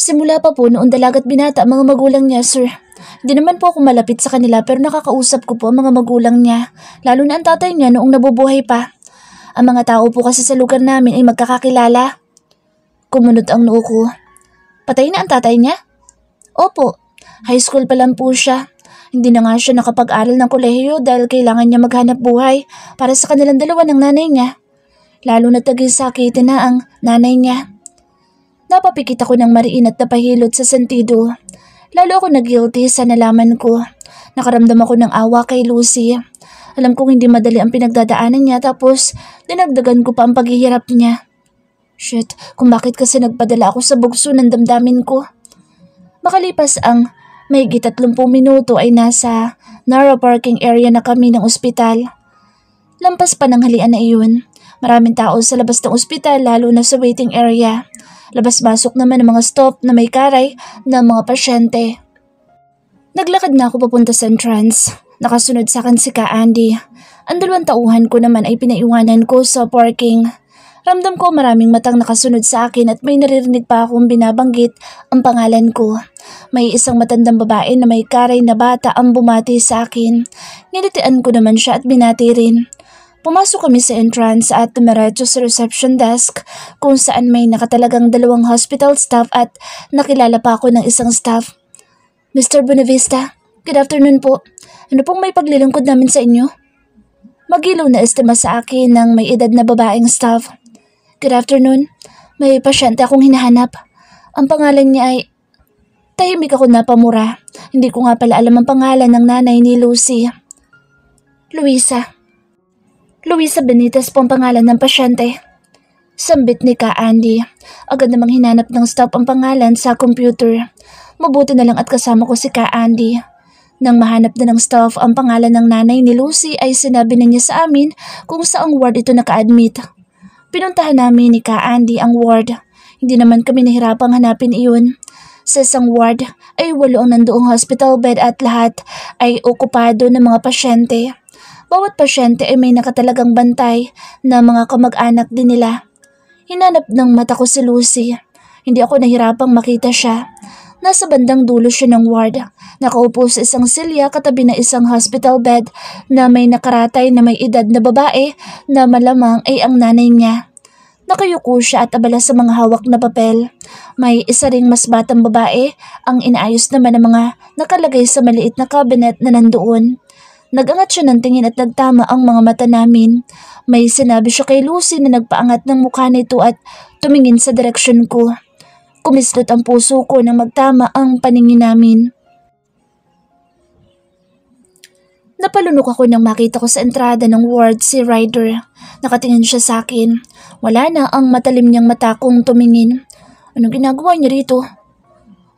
Simula pa po noon dalagat binata ang mga magulang niya, sir. Hindi naman po ako malapit sa kanila pero nakakausap ko po ang mga magulang niya, lalo na ang tatay niya noong nabubuhay pa. Ang mga tao po kasi sa lugar namin ay magkakakilala. Kumunot ang noo ko. Patay na ang tatay niya? Opo, high school pa lang po siya. Hindi na nga siya nakapag-aral ng kolehiyo dahil kailangan niya maghanap buhay para sa kanilang dalawa ng nanay niya. Lalo na tagisakitin na ang nanay niya. Napapikit ako ng mariin at napahilot sa sentido. Lalo ako nag-guilty sa nalaman ko. Nakaramdam ako ng awa kay Lucy. Alam kong hindi madali ang pinagdadaanan niya tapos dinagdagan ko pa ang paghihirap niya. Shit, kung bakit kasi nagpadala ako sa bugso ng damdamin ko. Makalipas ang mahigit 30 minuto ay nasa narrow parking area na kami ng ospital. Lampas pa ng halian na iyon. Maraming tao sa labas ng ospital lalo na sa waiting area. Labas-basok naman ng mga stop na may karay ng mga pasyente. Naglakad na ako papunta sa entrance. Nakasunod sa akin si Ka Andy. Ang 2 tauhan ko naman ay pinaiwanan ko sa parking. Ramdam ko maraming matang nakasunod sa akin at may naririnig pa akong binabanggit ang pangalan ko. May isang matandang babae na may karay na bata ang bumati sa akin. Ngilitian ko naman siya at binati rin. Pumasok kami sa entrance at tumiretso sa reception desk kung saan may nakatalagang 2 hospital staff at nakilala pa ako ng isang staff. Mr. Bonavista, good afternoon po. Ano pong may paglilingkod namin sa inyo? Magilaw na estima sa akin ng may edad na babaeng staff. Good afternoon. May pasyente akong hinahanap. Ang pangalan niya ay... Tahimik ako napamura. Hindi ko nga pala alam ang pangalan ng nanay ni Lucy. Luisa. Luisa Benitez po ang pangalan ng pasyente. Sambit ni Ka Andy. Agad namang hinanap ng staff ang pangalan sa computer. Mabuti na lang at kasama ko si Ka Andy. Nang mahanap na ng staff ang pangalan ng nanay ni Lucy ay sinabi na niya sa amin kung saang ward ito naka-admit. Pinuntahan namin ni Ka Andy ang ward. Hindi naman kami nahirapang hanapin iyon. Sa isang ward ay 8 ang nandoong hospital bed at lahat ay okupado ng mga pasyente. Bawat pasyente ay may nakatalagang bantay na mga kamag-anak din nila. Hinanap ng mata ko si Lucy. Hindi ako nahirapang makita siya. Nasa bandang dulo siya ng ward. Nakaupo sa isang silya katabi na isang hospital bed na may nakaratay na may edad na babae na malamang ay ang nanay niya. Nakayuko siya at abala sa mga hawak na papel. May isa ring mas batang babae ang inaayos naman ng mga nakalagay sa maliit na cabinet na nandoon. Nagangat siya ng tingin at nagtama ang mga mata namin. May sinabi siya kay Lucy na nagpaangat ng mukha nito at tumingin sa direksyon ko. Kumislot ang puso ko nang magtama ang paningin namin. Napalunok ako nang makita ko sa entrada ng ward si Ryder. Nakatingin siya sa akin. Wala na ang matalim niyang mata kong tumingin. Anong ginagawa niya rito?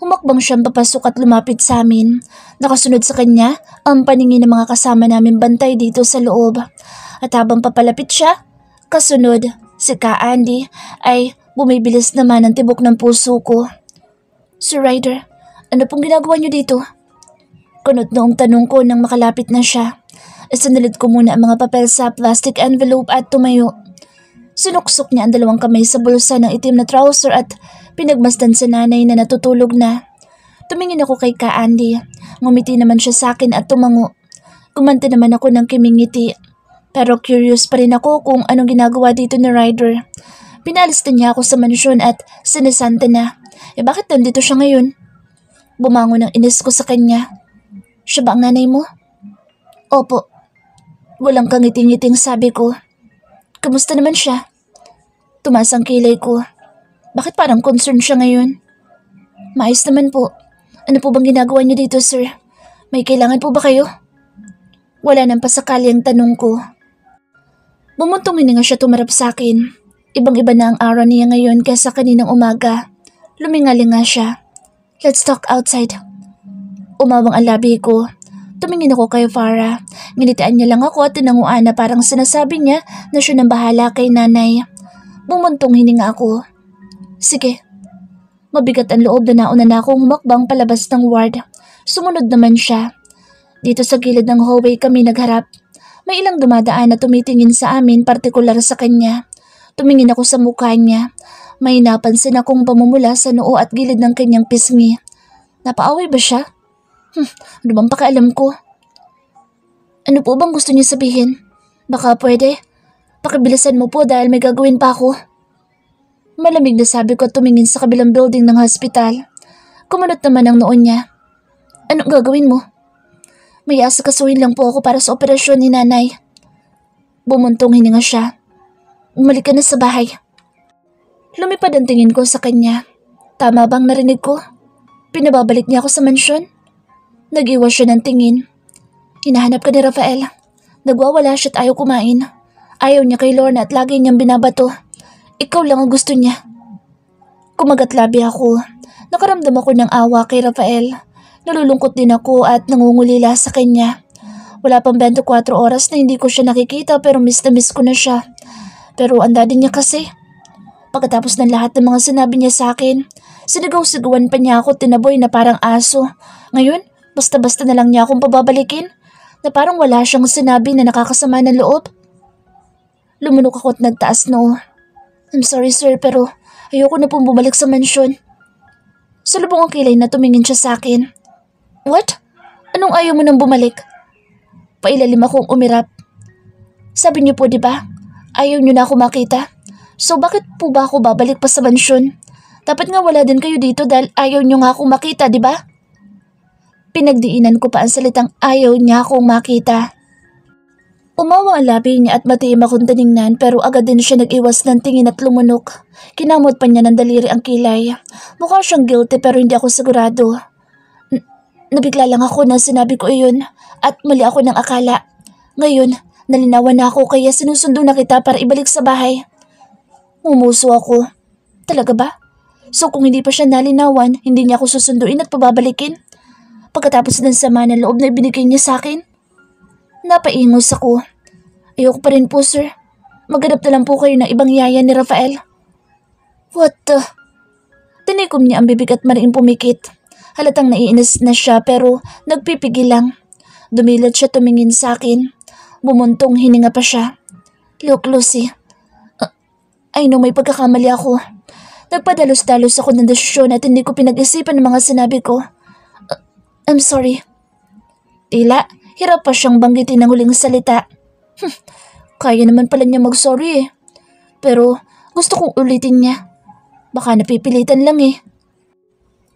Humakbang siyang papasok at lumapit sa amin. Nakasunod sa kanya ang paningin ng mga kasama namin bantay dito sa loob. At habang papalapit siya, kasunod si Ka Andy ay bumibilis naman ang tibok ng puso ko. Sir Ryder, ano pong ginagawa niyo dito? Kunot noong tanong ko nang makalapit na siya. Isinilid ko muna ang mga papel sa plastic envelope at tumayo. Sinuksok niya ang 2 kamay sa bulsa ng itim na trouser at pinagmasdan sa nanay na natutulog na. Tumingin ako kay Ka Andy. Ngumiti naman siya sa akin at tumango. Kumante naman ako ng kimingiti. Pero curious pa rin ako kung anong ginagawa dito ni Ryder. Pinalis na niya ako sa mansyon at sinisante na. Bakit nandito siya ngayon? Bumangon ang inis ko sa kanya. Siya ba ang nanay mo? Opo. Walang kangiting-ngiting sabi ko. Kamusta naman siya? Tumaas ang kilay ko. Bakit parang concerned siya ngayon? Maayos naman po. Ano po bang ginagawa niyo dito, sir? May kailangan po ba kayo? Wala nang pasakali ang tanong ko. Bumuntong hininga siya tumarap sa akin. Ibang-iba na ang araw niya ngayon kaysa kaninang umaga. Lumingalinga siya. Let's talk outside. Umawang ang labi ko. Tumingin ako kay Farah. Nginitian niya lang ako at tinanguan na parang sinasabi niya na siya nang bahala kay nanay. Bumuntong hininga ako. Sige. Mabigat ang loob na nauna na akong humakbang palabas ng ward. Sumunod naman siya. Dito sa gilid ng hallway kami nagharap. May ilang dumadaan na tumitingin sa amin partikular sa kanya. Tumingin ako sa mukha niya. May napansin akong pamumula sa noo at gilid ng kanyang pisngi. Napaaway ba siya? Ano bang pakialam ko? Ano po bang gusto niya sabihin? Baka pwede. Pakibilisan mo po dahil may gagawin pa ako. Malamig na sabi ko at tumingin sa kabilang building ng hospital. Kumunot naman ang noon niya. Anong gagawin mo? May asakasuhin lang po ako para sa operasyon ni nanay. Bumuntong hininga siya. Umalik ka na sa bahay. Lumipad ang tingin ko sa kanya. Tama bang narinig ko? Pinababalik niya ako sa mansyon? Nag-iwas siya ng tingin. Hinahanap ka ni Rafael. Nagwawala siya at ayaw kumain. Ayaw niya kay Lorna at lagi niyang binabato. Ikaw lang ang gusto niya. Kumagat-labi ako. Nakaramdam ako ng awa kay Rafael. Nalulungkot din ako at nangungulila sa kanya. Wala pang 24 oras na hindi ko siya nakikita pero miss na miss ko na siya. Pero anda din niya kasi. Pagkatapos ng lahat ng mga sinabi niya sa akin, sinigaw-sigawan pa niya ako tinaboy na parang aso. Ngayon, basta-basta na lang niya akong pababalikin na parang wala siyang sinabi na nakakasama ng loob. Lumunok ako at nagtaas noo. I'm sorry sir pero ayoko na pong bumalik sa mansyon. Salubong ang kilay na tumingin siya sa akin. What? Anong ayaw mo nang bumalik? Pailalim akong umirap. Sabi niyo po diba, ayaw niyo na ako makita. So bakit po ba ako babalik pa sa mansyon? Dapat nga wala din kayo dito dahil ayaw niyo nga akong makita, diba? Pinagdiinan ko pa ang salitang ayaw niya akong makita. Umawa ang labi niya at matiim akong tiningnan pero agad din siya nag-iwas ng tingin at lumunok. Kinamot pa niya ng daliri ang kilay. Mukha siyang guilty pero hindi ako sigurado. Nabigla lang ako na sinabi ko iyon at mali ako ng akala. Ngayon, nalinawan na ako kaya sinusundo na kita para ibalik sa bahay. Umuso ako. Talaga ba? So kung hindi pa siya nalinawan, hindi niya ako susunduin at pababalikin? Pagkatapos ng sama ng loob na ibinigay niya sa akin? Napaingos ako. Ayoko pa rin po, sir. Maghanap na lang po kayo ng ibang yaya ni Rafael. What the? Tinikom niya ang bibig at mariing pumikit. Halatang naiinis na siya pero nagpipigil lang. Dumilad siya tumingin sa akin. Bumuntong hininga pa siya. Look, Lucy. I know may pagkakamali ako. Nagpadalos-dalos ako ng desisyon at hindi ko pinag-isipan ang mga sinabi ko. I'm sorry. Tila, hirap pa siyang banggitin ang huling salita. Kaya naman pala niya mag-sorry eh. Pero gusto kong ulitin niya. Baka napipilitan lang eh.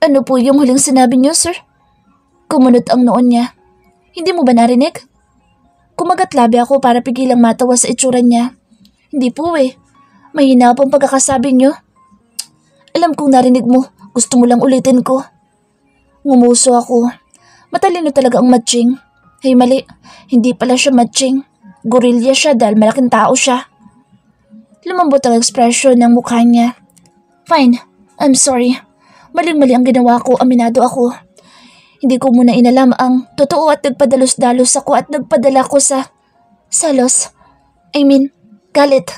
Ano po yung huling sinabi niyo, sir? Kumunot ang noon niya. Hindi mo ba narinig? Kumagat-labi ako para pigilang matawa sa itsura niya. Hindi po eh. Mahina pang pagkakasabi niyo. Alam kong narinig mo. Gusto mo lang ulitin ko. Ngumuso ako. Matalino talaga ang matching. Hey, mali. Hindi pala siya matching. Gorilya siya dahil malaking tao siya. Lumambot ang ekspresyon ng mukha niya. Fine. I'm sorry. Maling-mali ang ginawa ko. Aminado ako. Hindi ko muna inalam ang totoo at nagpadalos-dalos ako at nagpadala ko sa salos. I mean, galit.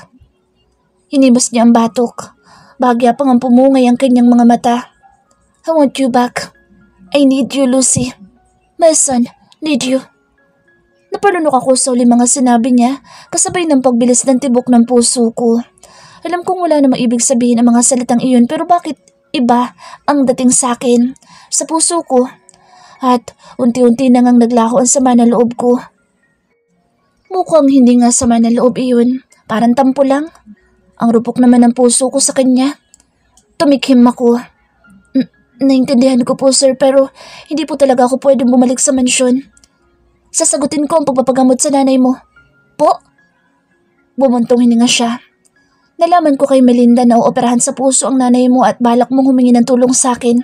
Hinimos niya ang batok. Bahagya pang ang pumungay ang kanyang mga mata. I want you back. I need you, Lucy. My son, need you. Napalunok ako sa uli mga sinabi niya kasabay ng pagbilis ng tibok ng puso ko. Alam kong wala namang ibig sabihin ang mga salitang iyon pero bakit iba ang dating sa akin, sa puso ko. At unti-unti na ngang naglaho ang sama ng loob ko. Mukhang hindi nga sama ng loob iyon, parang tampo lang. Ang rupok naman ng puso ko sa kanya. Tumikhim ako. Naintindihan ko po sir pero hindi po talaga ako pwedeng bumalik sa mansyon. Sasagutin ko ang pagpapagamot sa nanay mo. Po? Bumuntong hininga siya. Nalaman ko kay Melinda na uoperahan sa puso ang nanay mo at balak mong humingi ng tulong sa akin.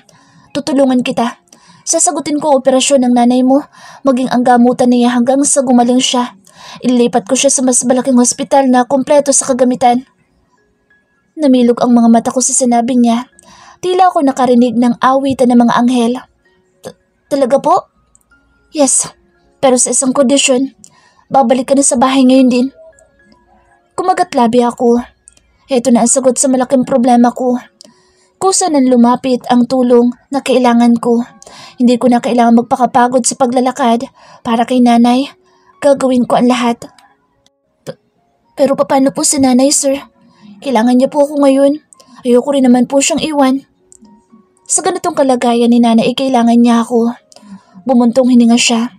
Tutulungan kita. Sasagutin ko ang operasyon ng nanay mo, maging ang gamutan niya hanggang sa gumaling siya. Ilipat ko siya sa mas malaking hospital na kumpleto sa kagamitan. Namilog ang mga mata ko sa sinabi niya. Tila ako nakarinig ng awitan ng mga anghel. Talaga po? Yes, pero sa isang kondisyon. Babalik ka na sa bahay ngayon din. Kumagat-labi ako. Ito na ang sagot sa malaking problema ko. Kusa nang lumapit ang tulong na kailangan ko. Hindi ko na kailangan magpakapagod sa paglalakad para kay nanay. Gagawin ko ang lahat. Pero paano po si nanay, sir? Kailangan niya po ako ngayon. Ayoko rin naman po siyang iwan. Sa ganitong kalagayan ni Nana ay kailangan niya ako. Bumuntong hininga siya.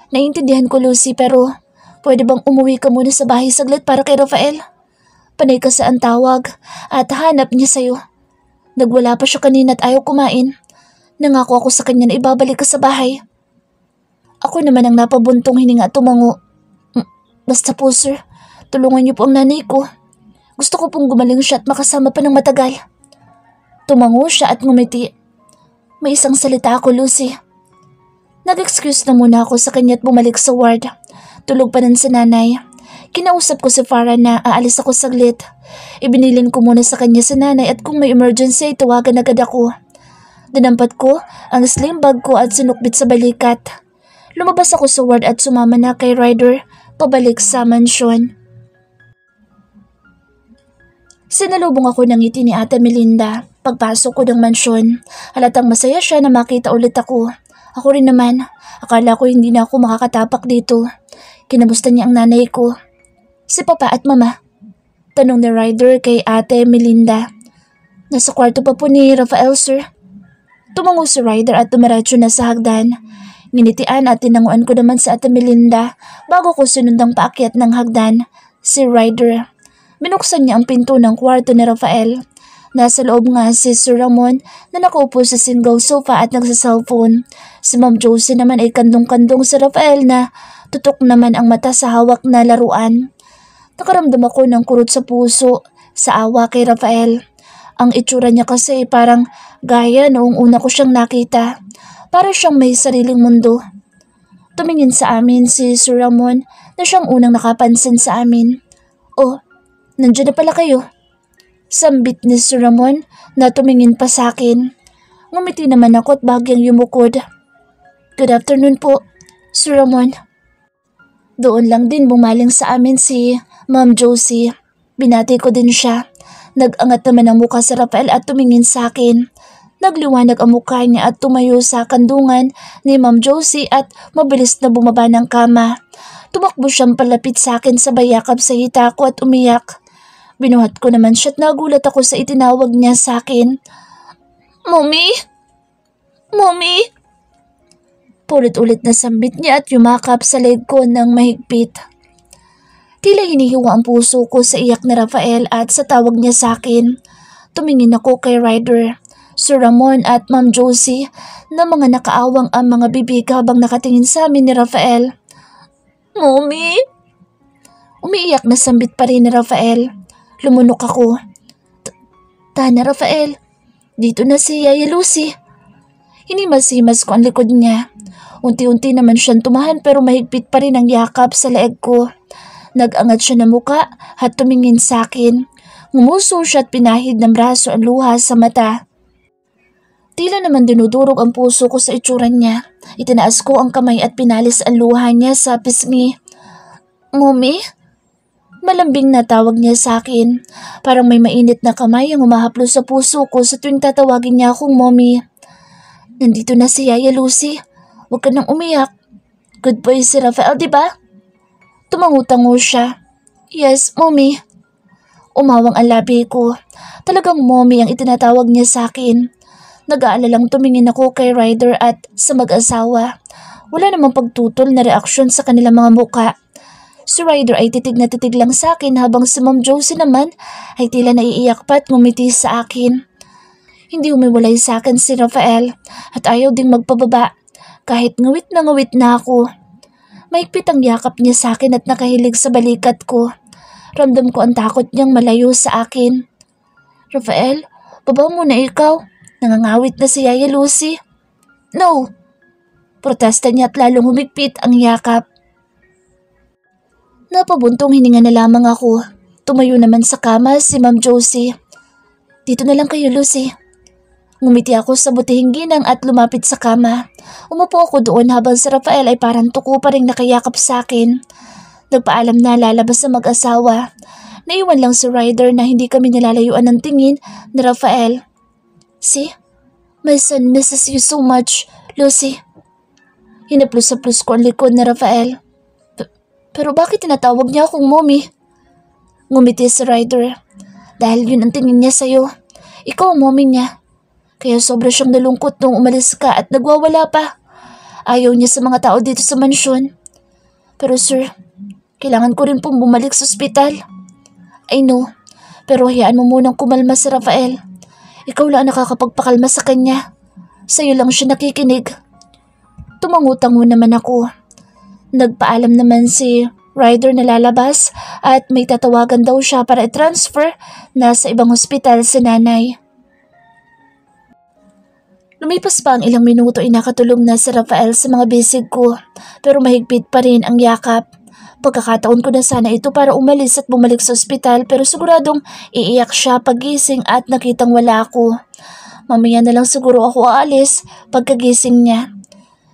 Naiintindihan ko, Lucy, pero pwede bang umuwi ka muna sa bahay saglit para kay Rafael? Panay ka sa antawag at hanap niya sa'yo. Nagwala pa siya kanina at ayaw kumain. Nangako ako sa kanya na ibabalik ka sa bahay. Ako naman ang napabuntong hininga at tumango. Basta po, sir, tulungan niyo po ang nanay ko. Gusto ko pong gumaling siya at makasama pa ng matagal. Tumango siya at ngumiti. May isang salita ako, Lucy. Nag-excuse na muna ako sa kanya at bumalik sa ward. Tulog pa rin si nanay. Kinausap ko si Farah na aalis ako saglit. Ibinilin ko muna sa kanya si nanay at kung may emergency ay tawagan agad ako. Dinampat ko ang slim bag ko at sinukbit sa balikat. Lumabas ako sa ward at sumama na kay Ryder pabalik sa mansyon. Sinalubong ako ng ngiti ni Ate Melinda. Pagpasok ko ng mansyon, halatang masaya siya na makita ulit ako. Ako rin naman, akala ko hindi na ako makakatapak dito. Kinamusta niya ang nanay ko. Si Papa at Mama? Tanong ni Ryder kay Ate Melinda. Nasa kwarto pa po ni Rafael, sir. Tumango si Ryder at tumiretso na sa hagdan. Nginitian at tinanguan ko naman sa Ate Melinda bago ko sinundang paakyat ng hagdan si Ryder. Binuksan niya ang pinto ng kwarto ni Rafael. Nasa loob nga si Sir Ramon na nakaupo sa single sofa at nagsa-cellphone. Si Ma'am Josie naman ay kandong-kandong si Rafael na tutok naman ang mata sa hawak na laruan. Nakaramdam ako ng kurot sa puso sa awa kay Rafael. Ang itsura niya kasi parang gaya noong una ko siyang nakita. Para siyang may sariling mundo. Tumingin sa amin si Sir Ramon na siyang unang nakapansin sa amin. Oh, nandiyan na pala kayo. Sambit ni Sir Ramon na tumingin pa sa akin. Ngumiti naman ako at bagyang yumukod. Good afternoon po, Sir Ramon. Doon lang din bumaling sa amin si Ma'am Josie. Binati ko din siya. Nag-angat naman ang mukha si Rafael at tumingin sa akin. Nagliwanag ang mukha niya at tumayo sa kandungan ni Ma'am Josie at mabilis na bumaba ng kama. Tumakbo siyang palapit sa akin sabay yakap sa hita ko at umiyak. Binuhat ko naman siya at nagulat ako sa itinawag niya sa akin. Mommy? Mommy? Paulit-ulit na sambit niya at yumakap sa leg ko ng mahigpit. Tila hinihiwa ang puso ko sa iyak ni Rafael at sa tawag niya sa akin. Tumingin ako kay Ryder, Sir Ramon at Ma'am Josie na mga nakaawang ang mga bibig habang nakatingin sa amin ni Rafael. Mommy? Umiiyak na sambit pa rin ni Rafael. Lumunok ako. Tana, Rafael. Dito na si Yaya Lucy. Hinimas-himas ko ang likod niya. Unti-unti naman siyang tumahan pero mahigpit pa rin ang yakap sa leeg ko. Nag-angat siya ng muka at tumingin sa akin. Ngumuso siya at pinahid ng braso ang luha sa mata. Tila naman dinudurog ang puso ko sa itsura niya. Itinaas ko ang kamay at pinalis ang luha niya sa pisngi. Mommy? Malambing na tawag niya sa akin. Parang may mainit na kamay ang humahaplo sa puso ko sa tuwing tatawagin niya akong mommy. Nandito na si Yaya Lucy. Huwag ka nang umiyak. Good boy si Rafael, di ba? Tumango-tango siya. Yes, mommy. Umawang ang labi ko. Talagang mommy ang itinatawag niya sa akin. Nag-aalalang tumingin ako kay Ryder at sa mag-asawa. Wala namang pagtutol na reaksyon sa kanilang mga muka. Si Ryder ay titig na titig lang sa akin habang si Ma'am Josie naman ay tila naiiyak pa at ngumiti sa akin. Hindi humiwalay sa akin si Rafael at ayaw ding magpababa kahit ngawit na ako. Maigpit ang yakap niya sa akin at nakahilig sa balikat ko. Ramdam ko ang takot niyang malayo sa akin. Rafael, baba muna ikaw. Nangangawit na si Yaya Lucy. No! Protesta niya at lalong humigpit ang yakap. Napabuntong hininga na lamang ako. Tumayo naman sa kama si Ma'am Josie. Dito na lang kayo, Lucy. Ngumiti ako sa butihing ginang at lumapit sa kama. Umupo ako doon habang si Rafael ay parang tuko pa rin nakayakap sa akin. Nagpaalam na lalabas sa mag-asawa. Naiwan lang si Ryder na hindi kami nilalayuan ng tingin ni Rafael. See? My son misses you so much, Lucy. Hinaplos-saplos ko ang likod ni Rafael. Pero bakit tinatawag niya akong mommy? Ngumiti si Ryder. Dahil yun ang tingin niya sa'yo. Ikaw ang mommy niya. Kaya sobra siyang nalungkot nung umalis ka at nagwawala pa. Ayaw niya sa mga tao dito sa mansyon. Pero sir, kailangan ko rin pong bumalik sa ospital. I know, pero hayaan mo munang kumalma si Rafael. Ikaw lang ang nakakapagpakalma sa kanya. Sa'yo lang siya nakikinig. Tumangutango naman ako. Nagpaalam naman si Ryder na lalabas at may tatawagan daw siya para i-transfer na sa ibang ospital si nanay. Lumipas pa ang ilang minuto ay nakatulog na si Rafael sa mga bisig ko, pero mahigpit pa rin ang yakap. Pagkakataon ko na sana ito para umalis at bumalik sa ospital, pero siguradong iiyak siya pagising at nakitang wala ako. Mamaya na lang siguro ako aalis pagkagising niya.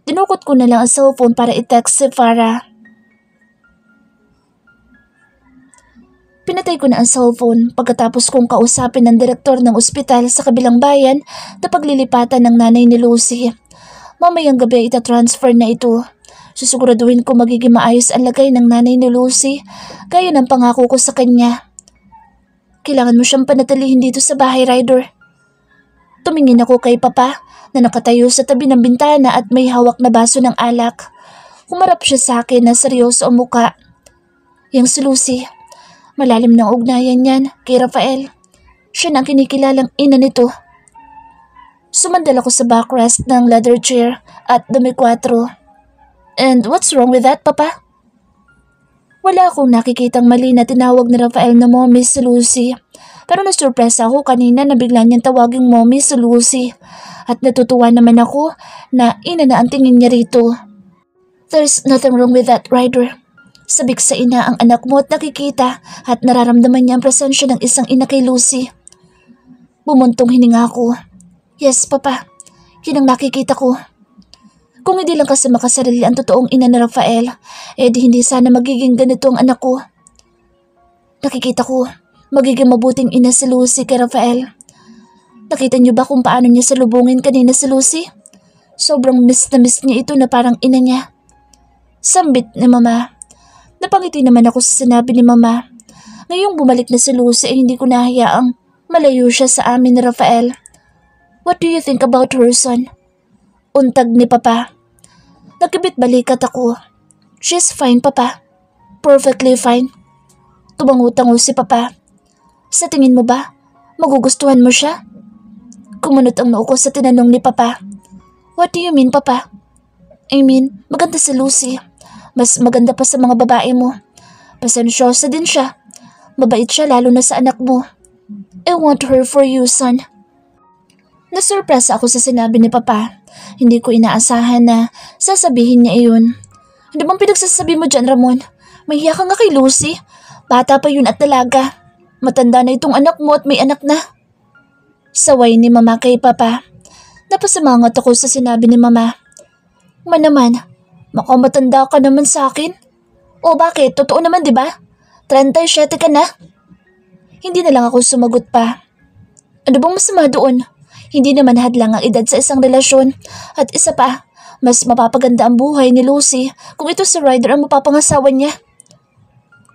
Dinukot ko na lang ang cellphone para i-text si Farah. Pinatay ko na ang cellphone pagkatapos kong kausapin ng direktor ng ospital sa kabilang bayan na paglilipatan ng nanay ni Lucy. Mamayang gabi itatransfer na ito. Susiguraduhin ko magiging maayos ang lagay ng nanay ni Lucy gaya ng pangako ko sa kanya. Kailangan mo siyang panatilihin dito sa bahay, Ryder. Tumingin ako kay Papa na nakatayo sa tabi ng bintana at may hawak na baso ng alak. Humarap siya sa akin na seryoso ang muka. Yang si Lucy. Malalim na ugnayan niyan kay Rafael. Siya na ang kinikilalang ina nito. Sumandal ako sa backrest ng leather chair at dumi 4. And what's wrong with that, Papa? Wala akong nakikitang mali na tinawag ni Rafael na mommy si Lucy. Pero nasurpresa ako kanina na bigla niyang tawaging mommy si Lucy. At natutuwa naman ako na ina na ang tingin niya rito. There's nothing wrong with that, Ryder. Sabik sa ina ang anak mo at nakikita at nararamdaman niya ang presensya ng isang ina kay Lucy. Bumuntong hininga ako. Yes, Papa. Yun ang nakikita ko. Kung hindi lang kasi makasarili ang totoong ina ni Rafael, di hindi sana magiging ganito ang anak ko. Nakikita ko, magiging mabuting ina si Lucy kay Rafael. Nakita niyo ba kung paano niya salubungin kanina si Lucy? Sobrang miss na miss niya ito na parang ina niya. Sambit ni Mama. Napangiti naman ako sa sinabi ni Mama. Ngayong bumalik na si Lucy ay hindi ko nahayaang malayo siya sa amin ni Rafael. What do you think about her, son? Untag ni Papa. Nagkibit balikat ako. She's fine, Papa. Perfectly fine. Tumangutango si Papa. Sa tingin mo ba, magugustuhan mo siya? Kumunot ang noo ko sa tinanong ni Papa. What do you mean, Papa? I mean, maganda si Lucy. Mas maganda pa sa mga babae mo. Pasensyosa din siya. Mabait siya lalo na sa anak mo. I want her for you, son. Nasurpresa ako sa sinabi ni Papa. Hindi ko inaasahan na sasabihin niya iyon. Ano bang pinagsasabi mo dyan, Ramon? Mahiya ka nga kay Lucy. Bata pa yun at dalaga. Matanda na itong anak mo at may anak na. Saway ni Mama kay Papa. Napasamangat ako sa sinabi ni Mama. Naman, makamatanda ka naman sa akin. O bakit? Totoo naman, di ba? 37 ka na. Hindi na lang ako sumagot pa. Ano bang masama doon? Hindi naman hadlang ang edad sa isang relasyon. At isa pa, mas mapapaganda ang buhay ni Lucy kung ito si Ryder ang mapapangasawa niya.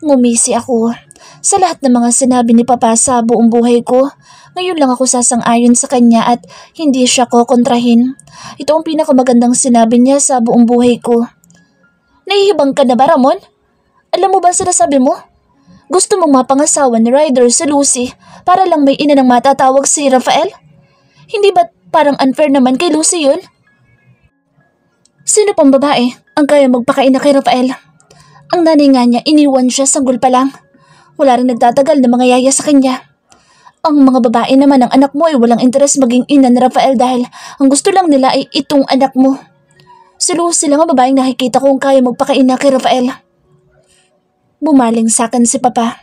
Ngumisi ako. Sa lahat ng mga sinabi ni Papa sa buong buhay ko, ngayon lang ako sasang-ayon sa kanya at hindi siya ko kontrahin. Ito ang pinakamagandang sinabi niya sa buong buhay ko. Nahihibang ka na ba, Ramon? Alam mo ba sinasabi mo? Gusto mong mapangasawa ni Ryder si Lucy para lang may ina ng matatawag si Rafael? Hindi ba parang unfair naman kay Lucy yun? Sino pang babae ang kaya magpakaina kay Rafael? Ang nanay nga niya iniwan siya sanggol pa lang. Wala rin nagtatagal na mga yaya sa kanya. Ang mga babae naman ng anak mo ay walang interes maging ina ni Rafael dahil ang gusto lang nila ay itong anak mo. Si Lucy lang ang babaeng nakikita kong kaya magpakaina kay Rafael. Bumaling sa akin si Papa.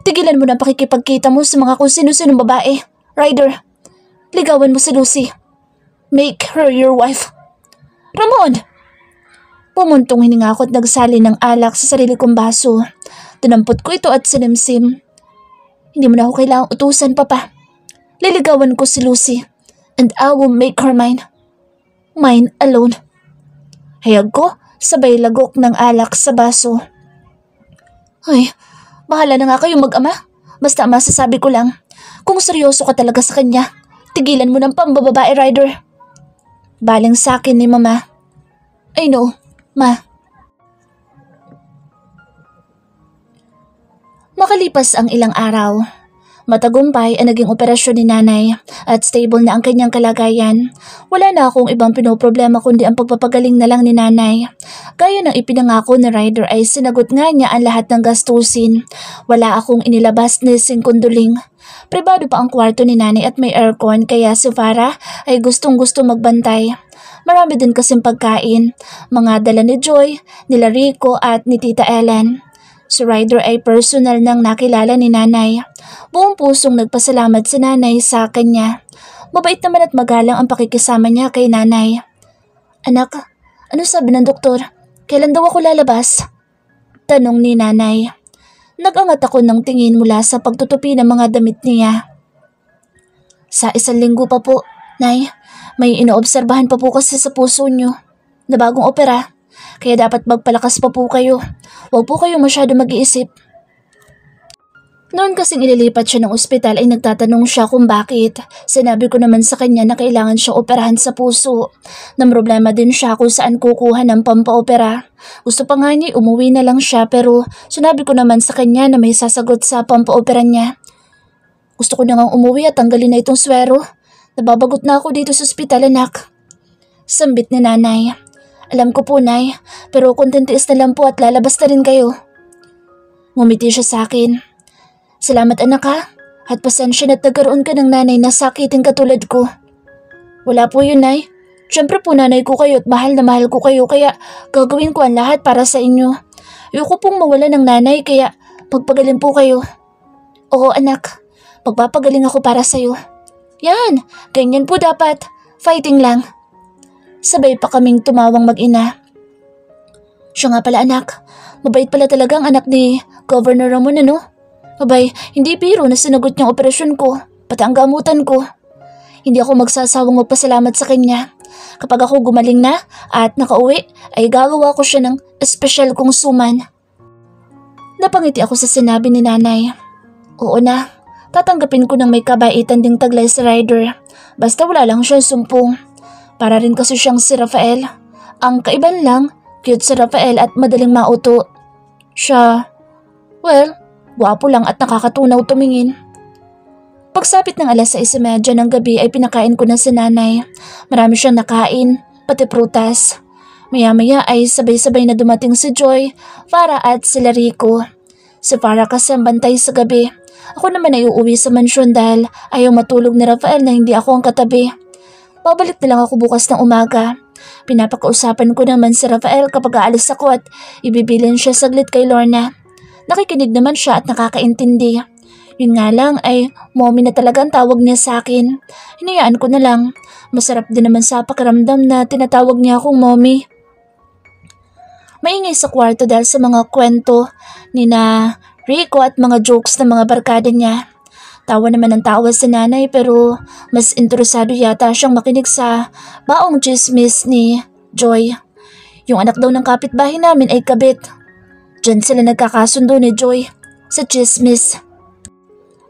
Tigilan mo na pakikipagkita mo sa mga kung sino-sinong babae. Ryder, ligawan mo si Lucy. Make her your wife. Ramon! Pumuntong hininga ako at nagsali ng alak sa sarili kong baso. Tinampot ko ito at sinimsim. Hindi mo na ako kailangang utusan, Papa. Liligawan ko si Lucy and I will make her mine. Mine alone. Hayag ko, sabay lagok ng alak sa baso. Ay, bahala na nga kayong mag-ama. Basta masasabi ko lang, Kung seryoso ka talaga sa kanya, tigilan mo ng pambababae, Ryder. Baling sa akin ni Mama. I know, Ma. Makalipas ang ilang araw, matagumpay ang naging operasyon ni Nanay at stable na ang kanyang kalagayan. Wala na akong ibang pinoproblema kundi ang pagpapagaling na lang ni Nanay. Gaya ng ipinangako ni Ryder ay sinagot nga niya ang lahat ng gastusin. Wala akong inilabas ni singkunduling. Pribado pa ang kwarto ni Nanay at may aircon kaya si Farah ay gustong-gusto magbantay. Marami din kasing pagkain, mga dala ni Joy, nila Rico at ni Tita Ellen. Si Ryder ay personal nang nakilala ni Nanay. Buong pusong nagpasalamat si Nanay sa kanya. Mabait naman at magalang ang pakikisama niya kay Nanay. Anak, ano sabi ng doktor? Kailan daw ako lalabas? Tanong ni Nanay. Nag-angat ako ng tingin mula sa pagtutupi ng mga damit niya. Sa 1 linggo pa po, Nay. May inoobserbahan pa po kasi sa puso niyo na bagong opera. Kaya dapat magpalakas pa po kayo. Huwag po kayo masyado mag-iisip. Noon kasing ililipat siya ng ospital ay nagtatanong siya kung bakit. Sinabi ko naman sa kanya na kailangan siya operahan sa puso. Namroblema din siya kung saan kukuha ng pampaopera. Gusto pa nga niya umuwi na lang siya pero sinabi ko naman sa kanya na may sasagot sa pampaopera niya. Gusto ko na ngang umuwi at tanggalin na itong swero. Nababagot na ako dito sa ospital, anak. Sambit ni Nanay. Alam ko po, Nay, pero kontentiis na lang po at lalabas na rin kayo. Ngumiti siya sa akin. Salamat anak ha, at pasensya na't nagkaroon ka ng nanay na sakitin katulad ko. Wala po yun, Nay. Siyempre po nanay ko kayo at mahal na mahal ko kayo kaya gagawin ko ang lahat para sa inyo. Ayoko pong mawala ng nanay kaya pagpagaling po kayo. Oo anak, magpapagaling ako para sa'yo. Yan, ganyan po dapat. Fighting lang. Sabay pa kaming tumawang mag-ina. Siya nga pala anak, mabait pala talaga ang anak ni Governor Ramon ano? Abay, hindi biro na sinagot niyang operasyon ko, pati ang gamutan ko. Hindi ako magsasawang magpasalamat sa kanya. Kapag ako gumaling na at nakauwi, ay gagawa ko siya ng espesyal kong suman. Napangiti ako sa sinabi ni Nanay. Oo na, tatanggapin ko ng may kabaitan ding taglay si Ryder. Basta wala lang siyang sumpong. Para rin kasi siyang si Rafael. Ang kaiban lang, cute si Rafael at madaling mauto. Siya, well, guwapo lang at nakakatunaw tumingin. Pagsapit ng 6:30 ng gabi ay pinakain ko na si Nanay. Marami siyang nakain, pati prutas. Maya-maya ay sabay-sabay na dumating si Joy, Farah at sila Rico. Si Farah kasi ang bantay sa gabi. Ako naman ay uuwi sa mansyon dahil ayaw matulog ni Rafael na hindi ako ang katabi. Babalik na lang ako bukas ng umaga. Pinapakausapan ko naman si Rafael kapag aalis ako at ibibilin siya saglit kay Lorna. Nakikinig naman siya at nakakaintindi. Yun nga lang ay mommy na talaga ang tawag niya sa akin. Hinayaan ko na lang. Masarap din naman sa pakiramdam na tinatawag niya akong mommy. Maingay sa kwarto dahil sa mga kwento ni na Rico at mga jokes ng mga barkada niya. Tawa naman ng tawa si Nanay pero mas interesado yata siyang makinig sa baong chismis ni Joy. Yung anak daw ng kapitbahay namin ay kabit. Diyan sila nagkakasundo ni Joy sa chismis.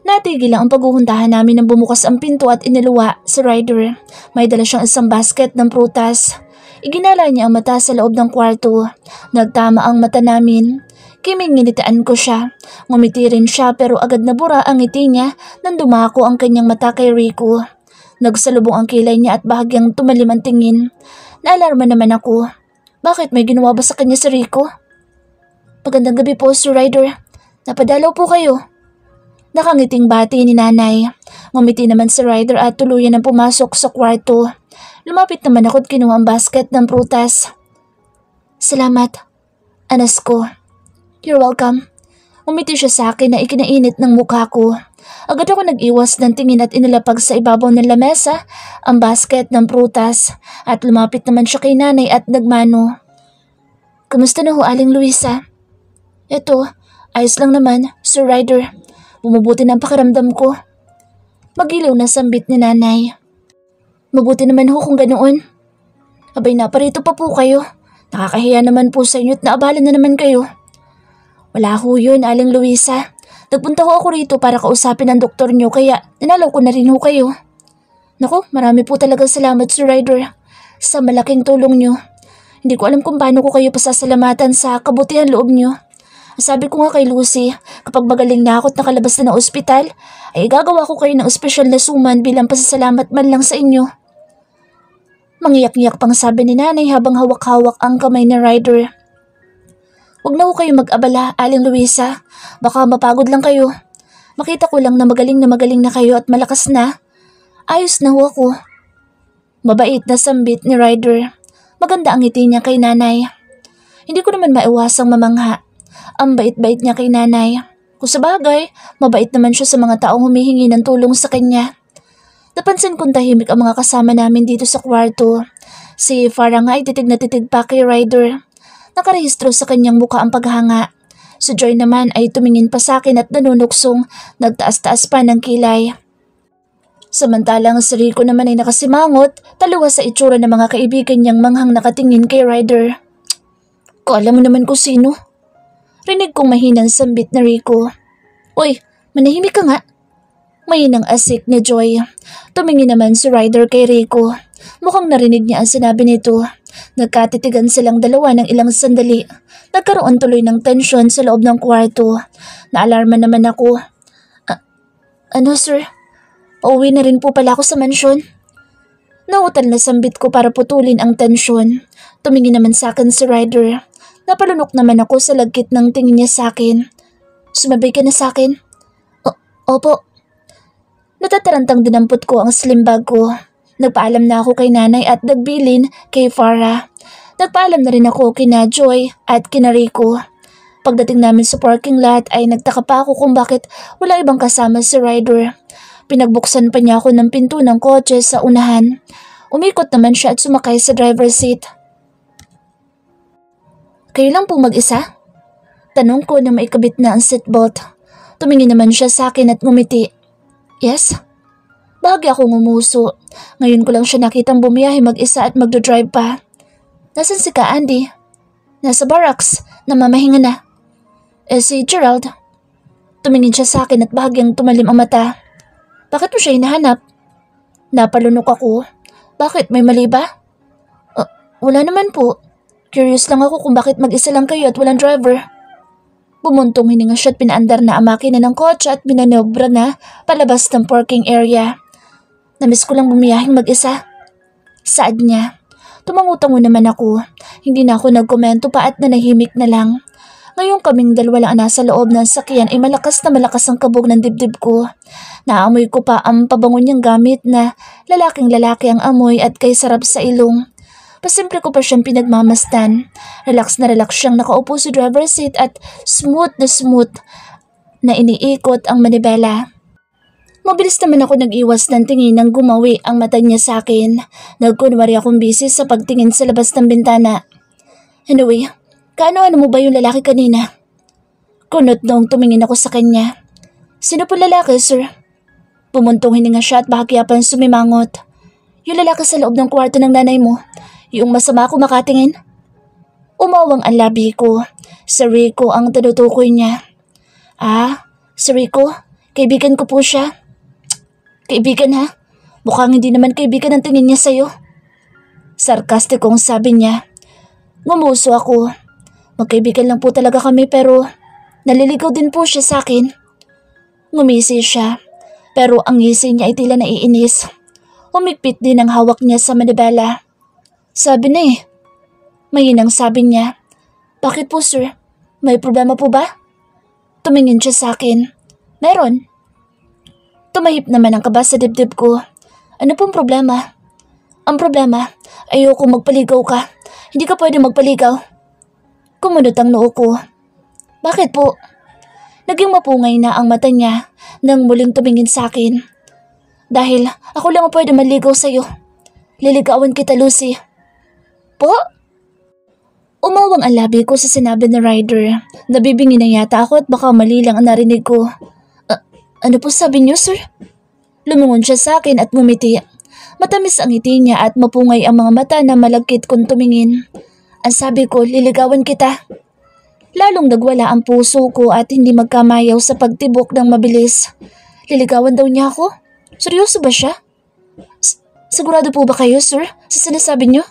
Natigil lang ang paghuhuntahan namin nang bumukas ang pinto at iniluwa si Ryder. May dala siyang isang basket ng prutas. Iginala niya ang mata sa loob ng kwarto. Nagtama ang mata namin. Kiming-nginitaan ko siya. Ngumiti rin siya pero agad nabura ang ngiti niya nang dumako ang kanyang mata kay Rico. Nagsalubong ang kilay niya at bahagyang tumalim ang tingin. Naalarma naman ako. Bakit may ginawa ba sa kanya si Rico? Magandang gabi po, Sir Ryder. Napadalaw po kayo. Nakangiting bati ni Nanay. Ngumiti naman si Ryder at tuluyan ang pumasok sa kwarto. Lumapit naman ako at kinuha ang basket ng prutas. Salamat, anas ko. You're welcome. Umiti siya sa akin na ikinainit ng mukha ko. Agad ako nag-iwas ng tingin at inilapag sa ibabaw ng lamesa ang basket ng prutas at lumapit naman siya kay Nanay at nagmano. Kamusta na ho, Aling Luisa? Eto, ayos lang naman, Sir Ryder. Bumubuti na ang pakiramdam ko. Magilaw na sambit ni Nanay. Mabuti naman ho kung ganoon. Abay naparito pa po kayo. Nakakahiya naman po sa inyo at naabala na naman kayo. Wala ho yun, Aling Luisa. Nagpunta ho ako rito para kausapin ang doktor nyo kaya ninalaw ko na rin ho kayo. Naku, marami po talaga salamat Sir Ryder sa malaking tulong nyo. Hindi ko alam kung paano ko kayo pasasalamatan sa kabutihan loob nyo. Sabi ko nga kay Lucy, kapag magaling na ako at nakalabas na ng ospital, ay gagawa ko kayo ng espesyal na suman bilang pasasalamat man lang sa inyo. Mangiyak-ngiyak pang sabi ni nanay habang hawak-hawak ang kamay ni Ryder. Huwag na ho kayo mag-abala, Aling Luisa. Baka mapagod lang kayo. Makita ko lang na magaling na kayo at malakas na. Ayos na ho ako. Mabait na sambit ni Ryder. Maganda ang ngiti niya kay nanay. Hindi ko naman maiwasang mamangha. Ang bait-bait niya kay nanay. Kung sabagay, mabait naman siya sa mga taong humihingi ng tulong sa kanya. Napansin kong tahimik ang mga kasama namin dito sa kwarto. Si Farah nga ay titig na titig pa kay Ryder. Nakarehistro sa kanyang muka ang paghanga. Si Joy naman ay tumingin pa sa akin at nanunuksong, nagtaas-taas pa ng kilay. Samantalang si Rico naman ay nakasimangot, taluwa sa itsura ng mga kaibigan niyang manghang nakatingin kay Ryder. Kala mo naman kung sino? Rinig kong mahinang sambit na Rico. Uy, manahimik ka nga. Mahinang asik ni Joy. Tumingin naman si Ryder kay Rico. Mukhang narinig niya ang sinabi nito. Nagkatitigan silang dalawa ng ilang sandali. Nagkaroon tuloy ng tensyon sa loob ng kwarto. Naalarma naman ako. Ano sir? Pauwi na rin po pala ako sa mansyon. Nautal na sambit ko para putulin ang tensyon. Tumingin naman sa akin si Ryder. Napalunok naman ako sa lagkit ng tingin niya sa akin. Sumabay ka na sa akin? Opo. Natatarantang dinampot ko ang slim bag ko. Nagpaalam na ako kay nanay at nagbilin kay Farah. Nagpaalam na rin ako kina Joy at kina Rico. Pagdating namin sa parking lot ay nagtaka pa ako kung bakit wala ibang kasama si Ryder. Pinagbuksan pa niya ako ng pinto ng kotse sa unahan. Umikot naman siya at sumakay sa driver's seat. Kayo lang po mag-isa? Tanong ko na maikabit na ang seatbelt. Tumingin naman siya sa akin at ngumiti. Yes? Bahagi akong umuso. Ngayon ko lang siya nakitang bumiyahe mag-isa at magdodrive pa. Nasaan si Ka Andy? Nasa barracks, namamahinga na. Si Gerald? Tumingin siya sa akin at bahagyang tumalim ang mata. Bakit mo siya hinahanap? Napalunok ako. Bakit, may mali ba? Wala naman po. Curious lang ako kung bakit mag-isa lang kayo at walang driver. Bumuntong hininga siya at pinaandar na ang makina ng kotse at binanobra na palabas ng parking area. Namiss ko lang bumiyahing mag-isa. Saad niya. Tumangutango naman ako. Hindi na ako nagkomento pa at nanahimik na lang. Ngayong kaming dalawa lang nasa loob ng sakyan ay malakas na malakas ang kabog ng dibdib ko. Naamoy ko pa ang pabango niyang gamit na lalaking-lalaki ang amoy at kay sarap sa ilong. Pasimple ko pa siyang pinagmamasdan. Relax na relax siyang nakaupo sa driver's seat at smooth na iniikot ang manibela. Mabilis naman ako nag-iwas ng tingin nang gumawi ang mata niya sa akin. Nagkunwari akong busy sa pagtingin sa labas ng bintana. Anyway, kaano-ano mo ba yung lalaki kanina? Kunot noong tumingin ako sa kanya. Sino po lalaki, sir? Pumuntong hininga siya at bahagya pang sumimangot. Yung lalaki sa loob ng kwarto ng nanay mo, yung masama ako makatingin. Umawang ang labi ko. Si Rico ang tinutukoy niya. Si Rico, kaibigan ko po siya. Kaibigan ha? Mukhang hindi naman kaibigan ang tingin niya sa'yo. Sarkastikong sabi niya. Ngumuso ako. Magkaibigan lang po talaga kami pero naliligaw din po siya sa akin. Ngumisi siya pero ang ngisi niya ay tila naiinis. Humigpit din ang hawak niya sa manibela. Sabi na Mahinang sabi niya. Bakit po sir? May problema po ba? Tumingin siya sa akin. Meron. Tumahip naman ang kaba sa dibdib ko. Ano pong problema? Ang problema, ayoko magpaligaw ka. Hindi ka pwede magpaligaw. Kumunot ang noo ko. Bakit po? Naging mapungay na ang mata niya nang muling tumingin sa akin. Dahil ako lang ang pwede maligaw sa'yo. Liligawan kita, Lucy. Po? Umawang ang labi ko sa sinabi ni Ryder. Nabibingi na yata ako at baka mali lang ang narinig ko. Ano po sabi niyo, sir? Lumungon siya sa akin at ngumiti. Matamis ang ngiti niya at mapungay ang mga mata na malagkit kung tumingin. Ang sabi ko, liligawan kita. Lalong nagwala ang puso ko at hindi magkamayaw sa pagtibok ng mabilis. Liligawan daw niya ako? Seryoso ba siya? Sigurado po ba kayo, sir, sa sinasabi niyo?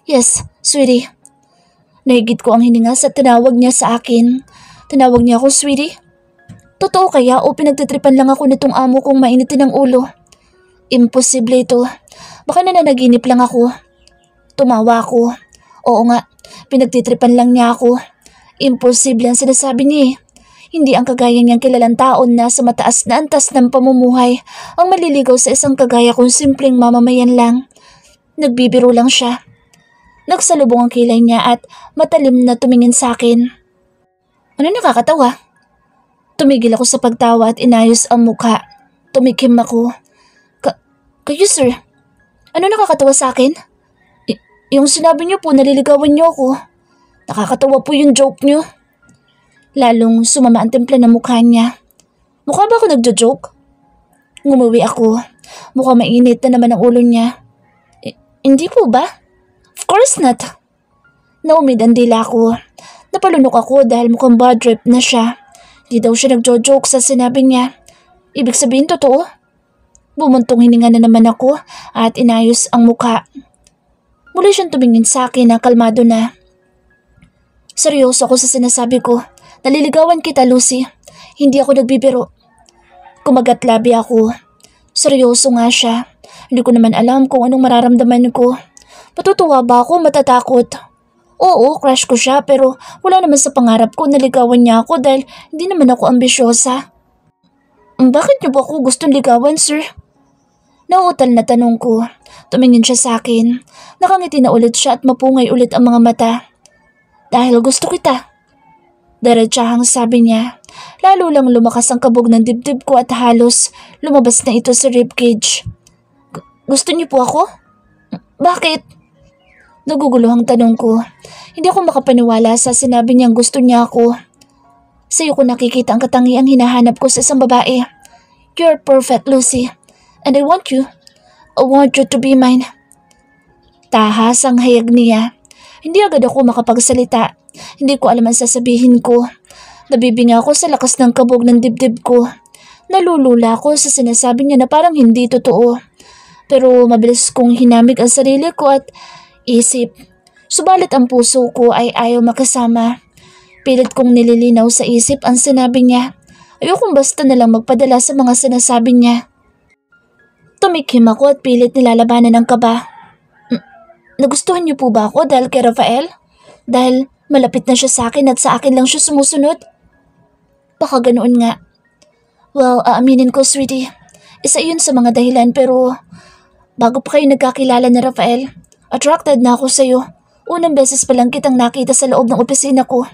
Yes, sweetie. Nahigit ko ang hininga sa tinawag niya sa akin. Tinawag niya ako, sweetie. Totoo kaya o pinagtitripan lang ako nitong amo kong mainitin ang ulo? Imposible ito. Baka nananaginip lang ako. Tumawa ako. Oo nga, pinagtitripan lang niya ako. Imposible ang sinasabi niya eh. Hindi ang kagaya niyang kilalang taon na sa mataas na antas ng pamumuhay ang maliligaw sa isang kagaya kong simpleng mamamayan lang. Nagbibiro lang siya. Nagsalubong ang kilay niya at matalim na tumingin sa akin. Ano nakakatawa? Tumigil ako sa pagtawa at inayos ang mukha. Tumikim ako. Kayo sir, ano nakakatawa sa akin? Yung sinabi niyo po naliligawan niyo ako. Nakakatawa po yung joke niyo. Lalong sumama ang timpla ng mukha niya. Mukha ba ako nagjo-joke? Ngumuwi ako. Mukha mainit na naman ang ulo niya. Hindi po ba? Of course not. Naumid ang dila ko. Napalunok ako dahil mukhang bad trip na siya. Di daw siya nagjo-joke sa sinabi niya. Ibig sabihin totoo? Bumuntong hininga na naman ako at inayos ang mukha. Muli siyang tumingin sa akin na kalmado na. Seryoso ako sa sinasabi ko. Naliligawan kita, Lucy. Hindi ako nagbibiro. Kumagat labi ako. Seryoso nga siya. Hindi ko naman alam kung anong mararamdaman ko. Matutuwa ba ako? Matatakot? Oo, crush ko siya pero wala naman sa pangarap ko na ligawan niya ako dahil hindi naman ako ambisyosa. Bakit niyo ba ako gustong ligawan, sir? Nauutal na tanong ko. Tumingin siya sa akin. Nakangiti na ulit siya at mapungay ulit ang mga mata. Dahil gusto kita. Diretsahang sabi niya. Lalo lang lumakas ang kabog ng dibdib ko at halos lumabas na ito sa ribcage. Gusto niyo po ako? Bakit? Naguguluhang tanong ko. Hindi ako makapaniwala sa sinabi niyang gusto niya ako. Sa iyo ko nakikita ang katangiang hinahanap ko sa isang babae. You're perfect, Lucy. And I want you. I want you to be mine. Tahas ang hayag niya. Hindi agad ako makapagsalita. Hindi ko alam ang sasabihin ko. Nabibinga ako sa lakas ng kabog ng dibdib ko. Nalulula ako sa sinasabi niya na parang hindi totoo. Pero mabilis kong hinamig ang sarili ko at isip. Subalit ang puso ko ay ayaw makasama. Pilit kong nililinaw sa isip ang sinabi niya. Ayokong basta nalang magpadala sa mga sinasabi niya. Tumikim ako at pilit nilalabanan ng kaba. Nagustuhan niyo po ba ako dahil kay Rafael? Dahil malapit na siya sa akin at sa akin lang siya sumusunod? Baka ganoon nga. Well, aaminin ko, sweetie. Isa yun sa mga dahilan pero bago pa kayo nagkakilala na Rafael, attracted na ako sa'yo. Unang beses pa lang kitang nakita sa loob ng opisina ko.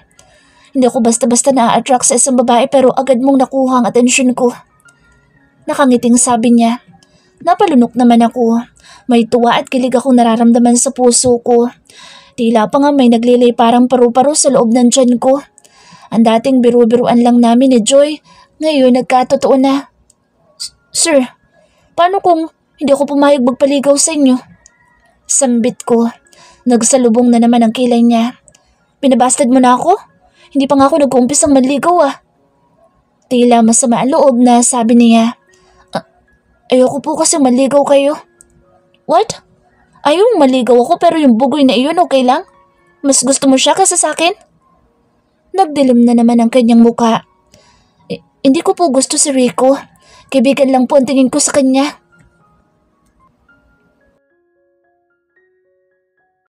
Hindi ako basta-basta na-attract sa isang babae pero agad mong nakuha ang atensyon ko. Nakangiting sabi niya. Napalunok naman ako. May tuwa at kilig akong nararamdaman sa puso ko. Tila pa nga may naglilay parang paru-paro sa loob ng tiyan ko. Ang dating biru-biruan lang namin ni Joy, ngayon nagkatotoo na. Sir, paano kung hindi ako pumayag magpaligaw sa inyo? Sambit ko. Nagsalubong na naman ang kilay niya. Binabastad mo na ako? Hindi pa nga ako nag-uumpisang manligaw ah. Tila masama ang loob na sabi niya. Ayoko po kasi manligaw kayo. What? Ayaw maligaw ako pero yung bugoy na iyon okay lang? Mas gusto mo siya kasi sa akin? Nagdilim na naman ang kanyang mukha. Hindi ko po gusto si Rico. Kaibigan lang po ang tingin ko sa kanya.